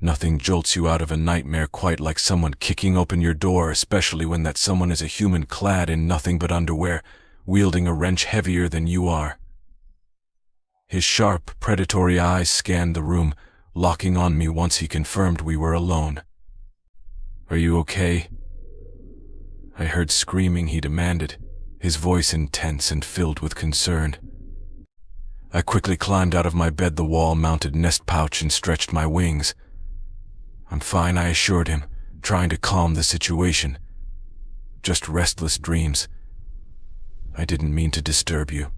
Nothing jolts you out of a nightmare quite like someone kicking open your door, especially when that someone is a human clad in nothing but underwear, wielding a wrench heavier than you are. His sharp, predatory eyes scanned the room, locking on me once he confirmed we were alone. "Are you okay?" I heard screaming, he demanded, his voice intense and filled with concern. I quickly climbed out of my bed, the wall-mounted nest pouch, and stretched my wings. "I'm fine," I assured him, trying to calm the situation. "Just restless dreams. I didn't mean to disturb you."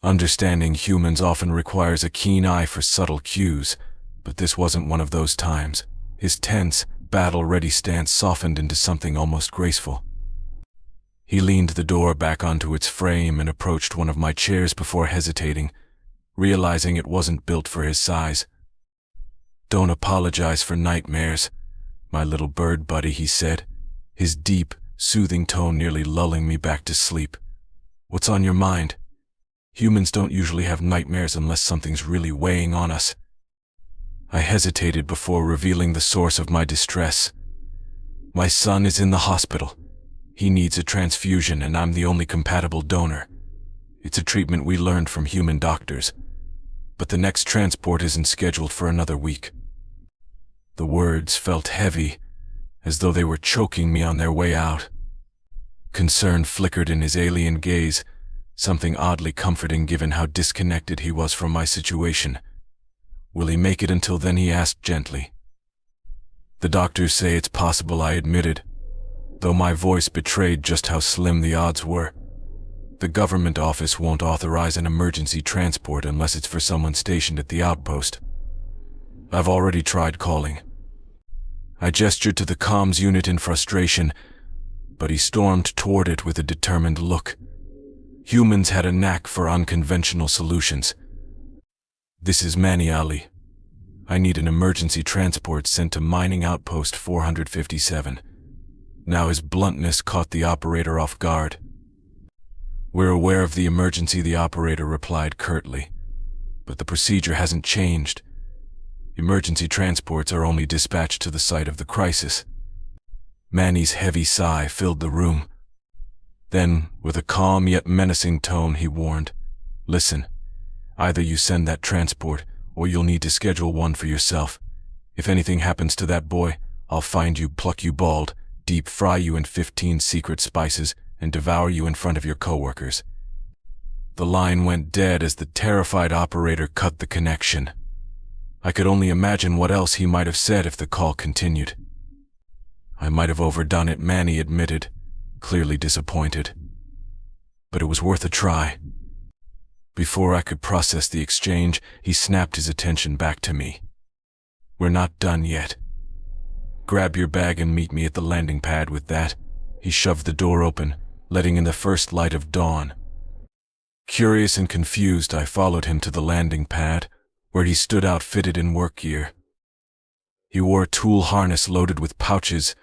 Understanding humans often requires a keen eye for subtle cues, but this wasn't one of those times. His tense, battle-ready stance softened into something almost graceful. He leaned the door back onto its frame and approached one of my chairs before hesitating, realizing it wasn't built for his size. "Don't apologize for nightmares, my little bird buddy," he said, his deep, soothing tone nearly lulling me back to sleep. "What's on your mind? Humans don't usually have nightmares unless something's really weighing on us." I hesitated before revealing the source of my distress. "My son is in the hospital. He needs a transfusion, and I'm the only compatible donor. It's a treatment we learned from human doctors, but the next transport isn't scheduled for another week." The words felt heavy, as though they were choking me on their way out. Concern flickered in his alien gaze, something oddly comforting given how disconnected he was from my situation. "Will he make it until then?" he asked gently. "The doctors say it's possible," I admitted, though my voice betrayed just how slim the odds were. "The government office won't authorize an emergency transport unless it's for someone stationed at the outpost. I've already tried calling." I gestured to the comms unit in frustration, but he stormed toward it with a determined look. Humans had a knack for unconventional solutions. "This is Manny Ali. I need an emergency transport sent to Mining Outpost 457. Now his bluntness caught the operator off guard. "We're aware of the emergency," the operator replied curtly, "but the procedure hasn't changed. Emergency transports are only dispatched to the site of the crisis." Manny's heavy sigh filled the room. Then, with a calm yet menacing tone, he warned, "Listen, either you send that transport, or you'll need to schedule one for yourself. If anything happens to that boy, I'll find you, pluck you bald, deep fry you in 15 secret spices, and devour you in front of your coworkers." The line went dead as the terrified operator cut the connection. I could only imagine what else he might have said if the call continued. "I might have overdone it," Manny admitted, clearly disappointed. "But it was worth a try." Before I could process the exchange, he snapped his attention back to me. "We're not done yet. Grab your bag and meet me at the landing pad with that." He shoved the door open, letting in the first light of dawn. Curious and confused, I followed him to the landing pad, where he stood outfitted in work gear. He wore a tool harness loaded with pouches,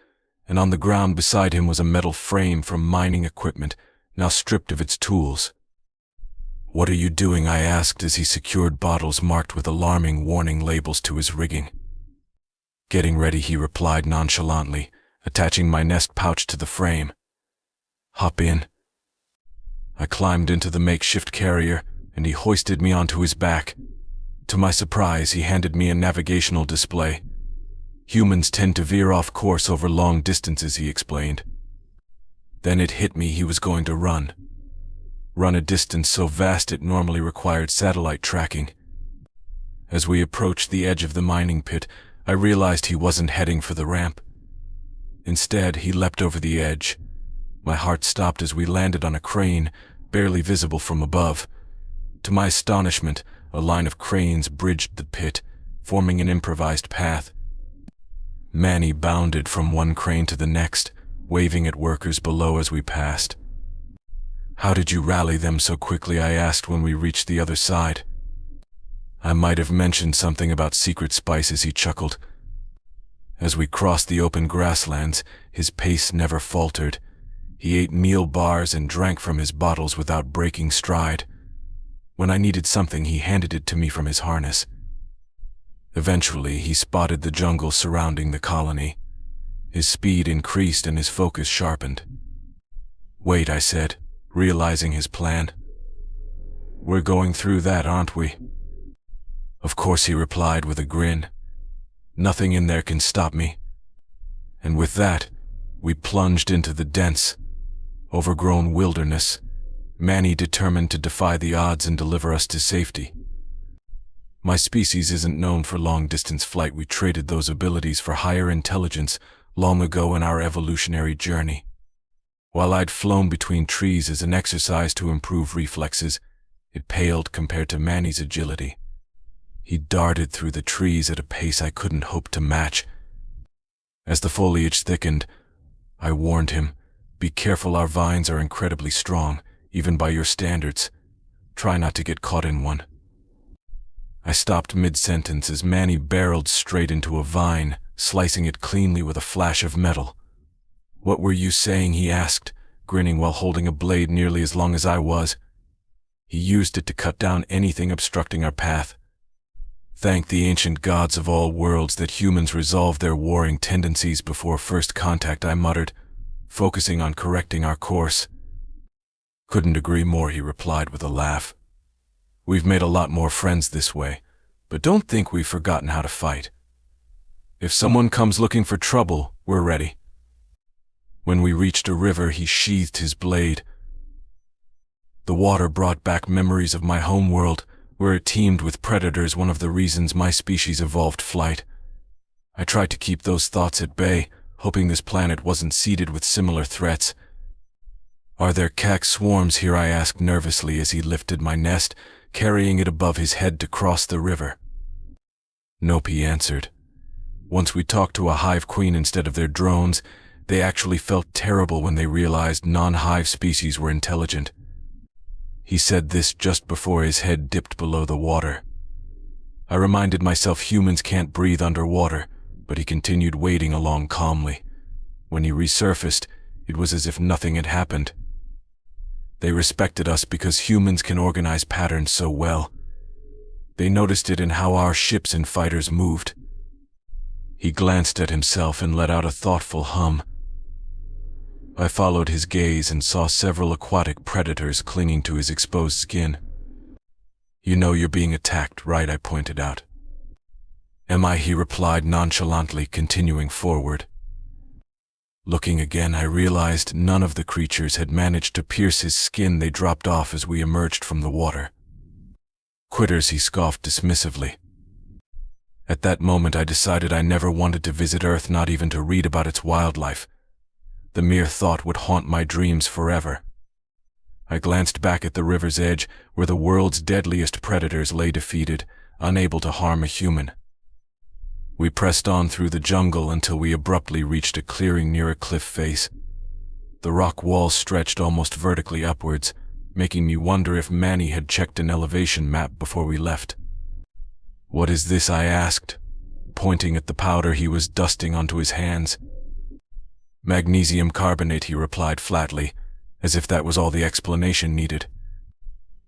and on the ground beside him was a metal frame from mining equipment, now stripped of its tools. "What are you doing?" I asked as he secured bottles marked with alarming warning labels to his rigging. "Getting ready," he replied nonchalantly, attaching my nest pouch to the frame. "Hop in." I climbed into the makeshift carrier, and he hoisted me onto his back. To my surprise, he handed me a navigational display. "Humans tend to veer off course over long distances," he explained. Then it hit me, he was going to run. Run a distance so vast it normally required satellite tracking. As we approached the edge of the mining pit, I realized he wasn't heading for the ramp. Instead, he leapt over the edge. My heart stopped as we landed on a crane, barely visible from above. To my astonishment, a line of cranes bridged the pit, forming an improvised path. Manny bounded from one crane to the next, waving at workers below as we passed. "How did you rally them so quickly?" I asked when we reached the other side. "I might have mentioned something about secret spices," he chuckled. As we crossed the open grasslands, his pace never faltered. He ate meal bars and drank from his bottles without breaking stride. When I needed something, he handed it to me from his harness. Eventually, he spotted the jungle surrounding the colony. His speed increased and his focus sharpened. "Wait," I said, realizing his plan. "We're going through that, aren't we?" "Of course," he replied with a grin. "Nothing in there can stop me." And with that, we plunged into the dense, overgrown wilderness, Manny determined to defy the odds and deliver us to safety. My species isn't known for long-distance flight. We traded those abilities for higher intelligence long ago in our evolutionary journey. While I'd flown between trees as an exercise to improve reflexes, it paled compared to Manny's agility. He darted through the trees at a pace I couldn't hope to match. As the foliage thickened, I warned him, "Be careful, our vines are incredibly strong, even by your standards. Try not to get caught in one." I stopped mid-sentence as Manny barreled straight into a vine, slicing it cleanly with a flash of metal. "What were you saying?" he asked, grinning while holding a blade nearly as long as I was. "He used it to cut down anything obstructing our path." "Thank the ancient gods of all worlds that humans resolved their warring tendencies before first contact," I muttered, focusing on correcting our course. "Couldn't agree more," he replied with a laugh. "We've made a lot more friends this way, but don't think we've forgotten how to fight. If someone comes looking for trouble, we're ready." When we reached a river, he sheathed his blade. The water brought back memories of my home world, where it teemed with predators, one of the reasons my species evolved flight. I tried to keep those thoughts at bay, hoping this planet wasn't seeded with similar threats. "Are there kak swarms here?" I asked nervously as he lifted my nest, carrying it above his head to cross the river. "Nope," he answered. "Once we talked to a hive queen instead of their drones, they actually felt terrible when they realized non-hive species were intelligent." He said this just before his head dipped below the water. I reminded myself humans can't breathe underwater, but he continued wading along calmly. When he resurfaced, it was as if nothing had happened. They respected us because humans can organize patterns so well. They noticed it in how our ships and fighters moved. He glanced at himself and let out a thoughtful hum. I followed his gaze and saw several aquatic predators clinging to his exposed skin. "You know you're being attacked, right?" I pointed out. "Am I?" he replied nonchalantly, continuing forward. Looking again, I realized none of the creatures had managed to pierce his skin. They dropped off as we emerged from the water. "Quitters," he scoffed dismissively. At that moment I decided I never wanted to visit Earth, not even to read about its wildlife. The mere thought would haunt my dreams forever. I glanced back at the river's edge, where the world's deadliest predators lay defeated, unable to harm a human. We pressed on through the jungle until we abruptly reached a clearing near a cliff face. The rock wall stretched almost vertically upwards, making me wonder if Manny had checked an elevation map before we left. "What is this?" I asked, pointing at the powder he was dusting onto his hands. "Magnesium carbonate," he replied flatly, as if that was all the explanation needed.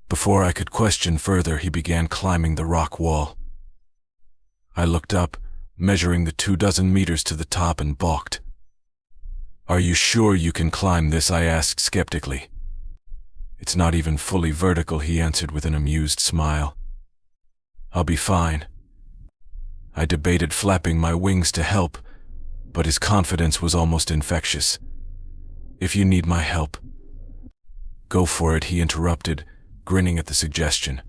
Before I could question further, he began climbing the rock wall. I looked up, measuring the 24 meters to the top, and balked. "Are you sure you can climb this?" I asked skeptically. "It's not even fully vertical," he answered with an amused smile. "I'll be fine." I debated flapping my wings to help, but his confidence was almost infectious. "If you need my help." "Go for it," he interrupted, grinning at the suggestion.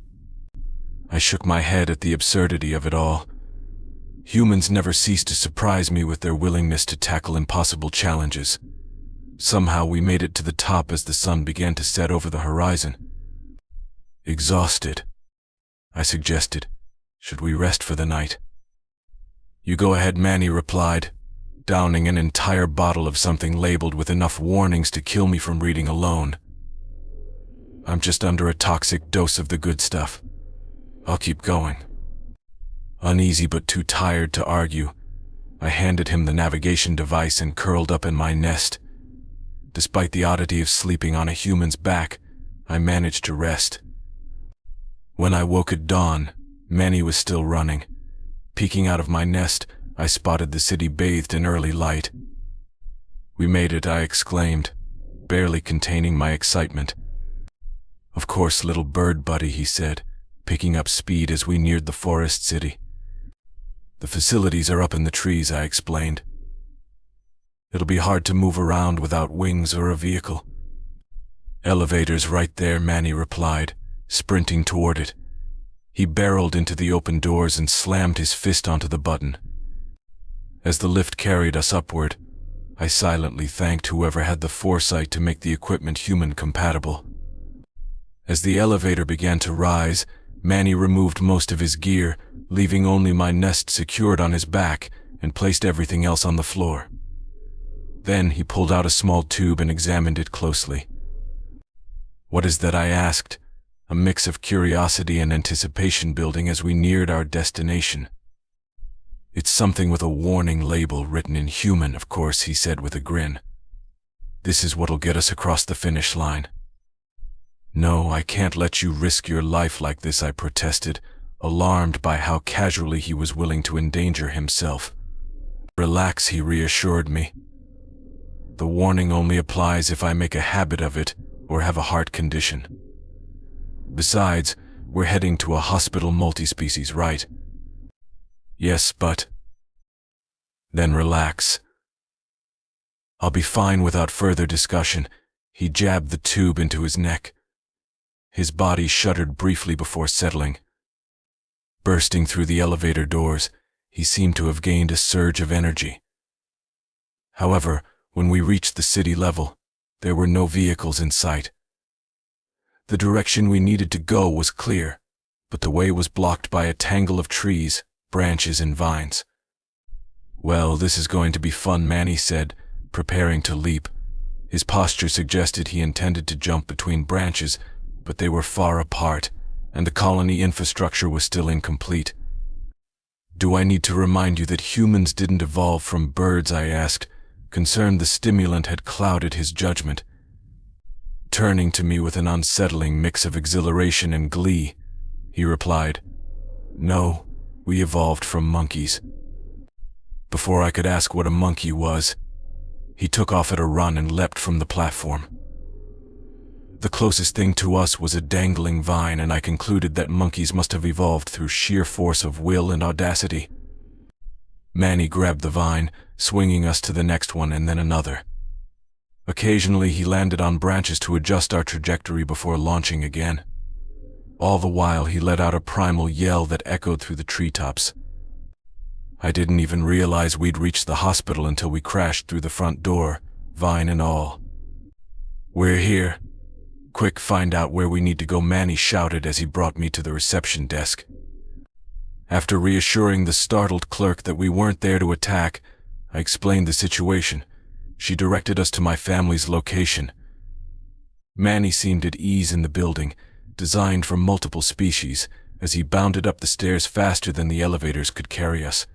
I shook my head at the absurdity of it all. Humans never ceased to surprise me with their willingness to tackle impossible challenges. Somehow we made it to the top as the sun began to set over the horizon. "Exhausted," I suggested. "Should we rest for the night?" "You go ahead," Manny replied, downing an entire bottle of something labeled with enough warnings to kill me from reading alone. "I'm just under a toxic dose of the good stuff. I'll keep going." Uneasy but too tired to argue, I handed him the navigation device and curled up in my nest. Despite the oddity of sleeping on a human's back, I managed to rest. When I woke at dawn, Manny was still running. Peeking out of my nest, I spotted the city bathed in early light. "We made it," I exclaimed, barely containing my excitement. "Of course, little bird buddy," he said, picking up speed as we neared the forest city. "The facilities are up in the trees," I explained. "It'll be hard to move around without wings or a vehicle." "Elevator's right there," Manny replied, sprinting toward it. He barreled into the open doors and slammed his fist onto the button. As the lift carried us upward, I silently thanked whoever had the foresight to make the equipment human-compatible. As the elevator began to rise, Manny removed most of his gear, leaving only my nest secured on his back, and placed everything else on the floor. Then he pulled out a small tube and examined it closely. "What is that?" I asked, a mix of curiosity and anticipation building as we neared our destination. "It's something with a warning label written in human, of course," he said with a grin. "This is what'll get us across the finish line." "No, I can't let you risk your life like this," I protested, alarmed by how casually he was willing to endanger himself. "Relax," he reassured me. "The warning only applies if I make a habit of it or have a heart condition. Besides, we're heading to a hospital multi-species, right?" "Yes, but..." "Then relax. I'll be fine." Without further discussion, he jabbed the tube into his neck. His body shuddered briefly before settling. Bursting through the elevator doors, he seemed to have gained a surge of energy. However, when we reached the city level, there were no vehicles in sight. The direction we needed to go was clear, but the way was blocked by a tangle of trees, branches, and vines. "Well, this is going to be fun," Manny said, preparing to leap. His posture suggested he intended to jump between branches, but they were far apart, and the colony infrastructure was still incomplete. "Do I need to remind you that humans didn't evolve from birds?" I asked, concerned the stimulant had clouded his judgment. Turning to me with an unsettling mix of exhilaration and glee, he replied, "No, we evolved from monkeys." Before I could ask what a monkey was, he took off at a run and leapt from the platform. The closest thing to us was a dangling vine, and I concluded that monkeys must have evolved through sheer force of will and audacity. Manny grabbed the vine, swinging us to the next one and then another. Occasionally he landed on branches to adjust our trajectory before launching again. All the while he let out a primal yell that echoed through the treetops. I didn't even realize we'd reached the hospital until we crashed through the front door, vine and all. "We're here. Quick, find out where we need to go," Manny shouted as he brought me to the reception desk. After reassuring the startled clerk that we weren't there to attack, I explained the situation. She directed us to my family's location. Manny seemed at ease in the building, designed for multiple species, as he bounded up the stairs faster than the elevators could carry us.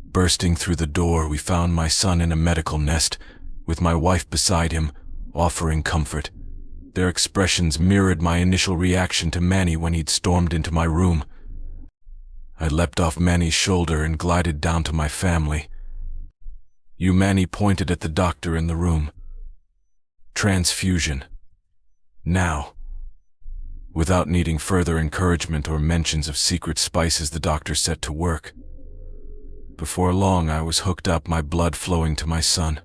Bursting through the door, we found my son in a medical nest, with my wife beside him, offering comfort. Their expressions mirrored my initial reaction to Manny when he'd stormed into my room. I leapt off Manny's shoulder and glided down to my family. "You," Manny pointed at the doctor in the room. "Transfusion. Now." Without needing further encouragement or mentions of secret spices, the doctor set to work. Before long, I was hooked up, my blood flowing to my son.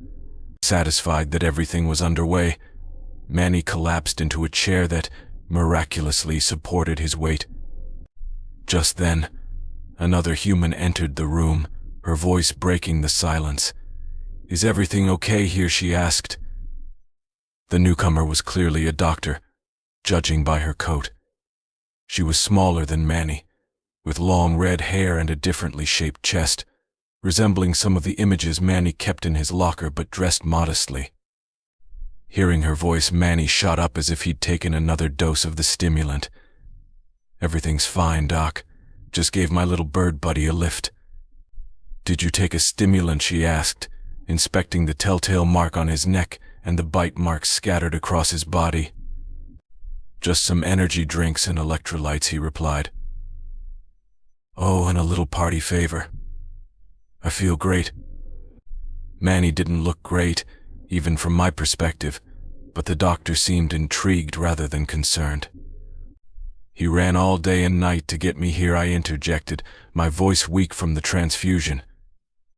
Satisfied that everything was underway, Manny collapsed into a chair that miraculously supported his weight. Just then, another human entered the room, her voice breaking the silence. "Is everything okay here?" she asked. The newcomer was clearly a doctor, judging by her coat. She was smaller than Manny, with long red hair and a differently shaped chest, resembling some of the images Manny kept in his locker, but dressed modestly. Hearing her voice, Manny shot up as if he'd taken another dose of the stimulant. "Everything's fine, Doc. Just gave my little bird buddy a lift." "Did you take a stimulant?" she asked, inspecting the telltale mark on his neck and the bite marks scattered across his body. "Just some energy drinks and electrolytes," he replied. Oh, and a little party favor. I feel great. Manny didn't look great, even from my perspective, but the doctor seemed intrigued rather than concerned. He ran all day and night to get me here, I interjected, my voice weak from the transfusion.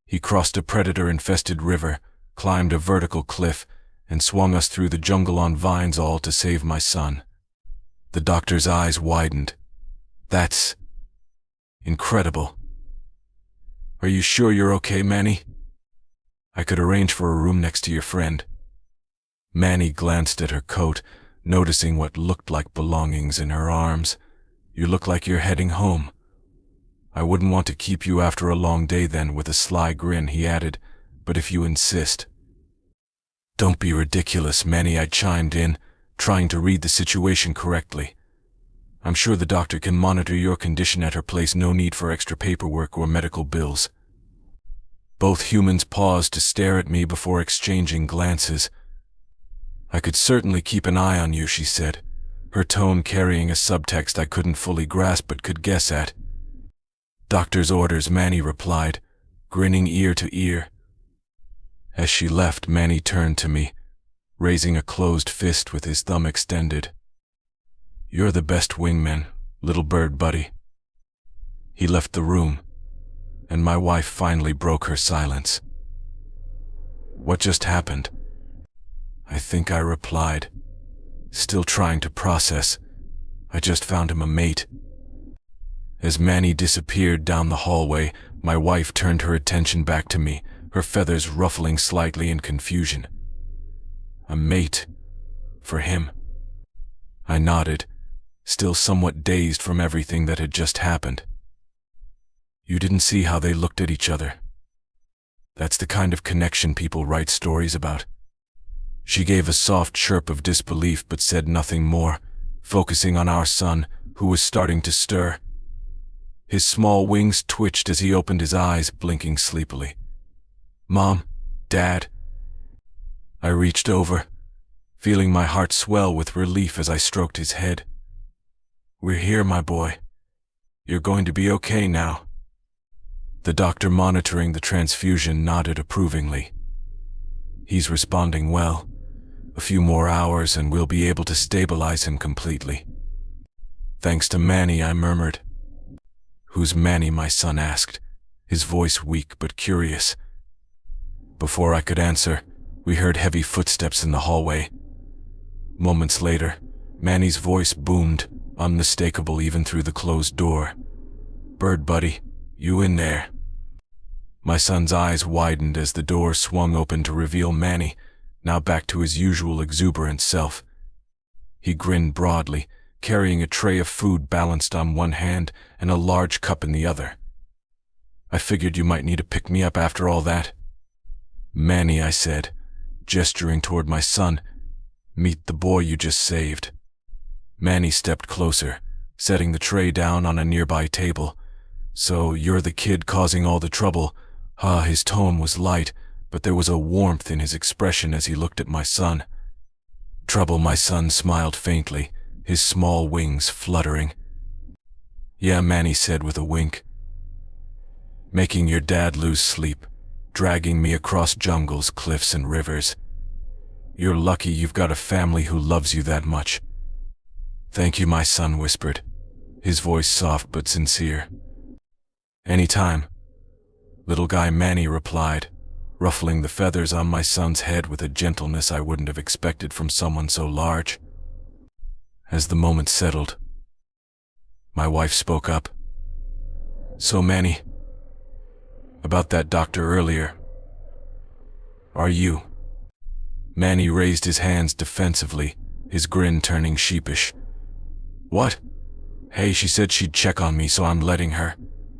He crossed a predator-infested river, climbed a vertical cliff, and swung us through the jungle on vines, all to save my son. The doctor's eyes widened. That's incredible. Are you sure you're okay, Manny? I could arrange for a room next to your friend. Manny glanced at her coat, noticing what looked like belongings in her arms. You look like you're heading home. I wouldn't want to keep you after a long day then, with a sly grin, he added, but if you insist. Don't be ridiculous, Manny, I chimed in, trying to read the situation correctly. I'm sure the doctor can monitor your condition at her place, no need for extra paperwork or medical bills. Both humans paused to stare at me before exchanging glances. I could certainly keep an eye on you, she said, her tone carrying a subtext I couldn't fully grasp but could guess at. Doctor's orders, Manny replied, grinning ear to ear. As she left, Manny turned to me, raising a closed fist with his thumb extended. You're the best wingman, little bird buddy. He left the room, and my wife finally broke her silence. What just happened? I think I replied, still trying to process. I just found him a mate. As Manny disappeared down the hallway, my wife turned her attention back to me, her feathers ruffling slightly in confusion. A mate? For him? I nodded, still somewhat dazed from everything that had just happened. You didn't see how they looked at each other. That's the kind of connection people write stories about. She gave a soft chirp of disbelief but said nothing more, focusing on our son, who was starting to stir. His small wings twitched as he opened his eyes, blinking sleepily. Mom, Dad. I reached over, feeling my heart swell with relief as I stroked his head. We're here, my boy. You're going to be okay now. The doctor monitoring the transfusion nodded approvingly. He's responding well. A few more hours and we'll be able to stabilize him completely. Thanks to Manny, I murmured. Who's Manny? My son asked, his voice weak but curious. Before I could answer, we heard heavy footsteps in the hallway. Moments later, Manny's voice boomed, unmistakable even through the closed door. Bird buddy, you in there? My son's eyes widened as the door swung open to reveal Manny, now back to his usual exuberant self. He grinned broadly, carrying a tray of food balanced on one hand and a large cup in the other. I figured you might need to pick me up after all that. Manny, I said, gesturing toward my son, meet the boy you just saved. Manny stepped closer, setting the tray down on a nearby table. So you're the kid causing all the trouble. His tone was light, but there was a warmth in his expression as he looked at my son. Trouble, my son smiled faintly, his small wings fluttering. Yeah, Manny said with a wink. Making your dad lose sleep, dragging me across jungles, cliffs, and rivers. You're lucky you've got a family who loves you that much. Thank you, my son whispered, his voice soft but sincere. Anytime, little guy, Manny replied, ruffling the feathers on my son's head with a gentleness I wouldn't have expected from someone so large. As the moment settled, my wife spoke up. So Manny, about that doctor earlier, are you? Manny raised his hands defensively, his grin turning sheepish. What? Hey, she said she'd check on me, so I'm letting her,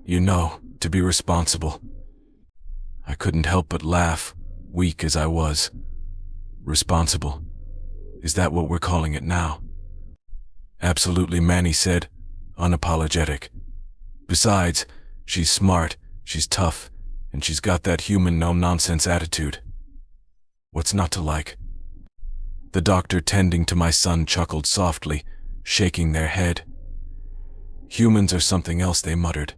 to be responsible. I couldn't help but laugh, weak as I was. Responsible? Is that what we're calling it now? Absolutely, Manny said, unapologetic. Besides, she's smart, she's tough, and she's got that human no-nonsense attitude. What's not to like? The doctor tending to my son chuckled softly, shaking their head. Humans are something else, they muttered.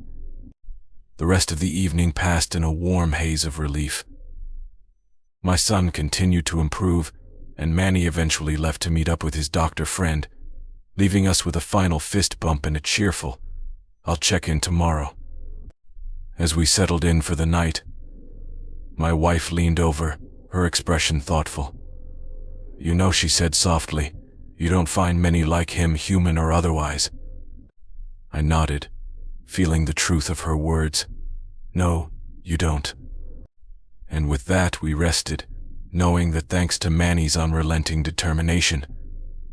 The rest of the evening passed in a warm haze of relief. My son continued to improve, and Manny eventually left to meet up with his doctor friend, leaving us with a final fist bump and a cheerful, "I'll check in tomorrow." As we settled in for the night, my wife leaned over, her expression thoughtful. "You know," she said softly, "you don't find many like him, human or otherwise." I nodded, feeling the truth of her words. "No, you don't." And with that we rested, knowing that thanks to Manny's unrelenting determination,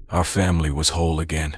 our family was whole again.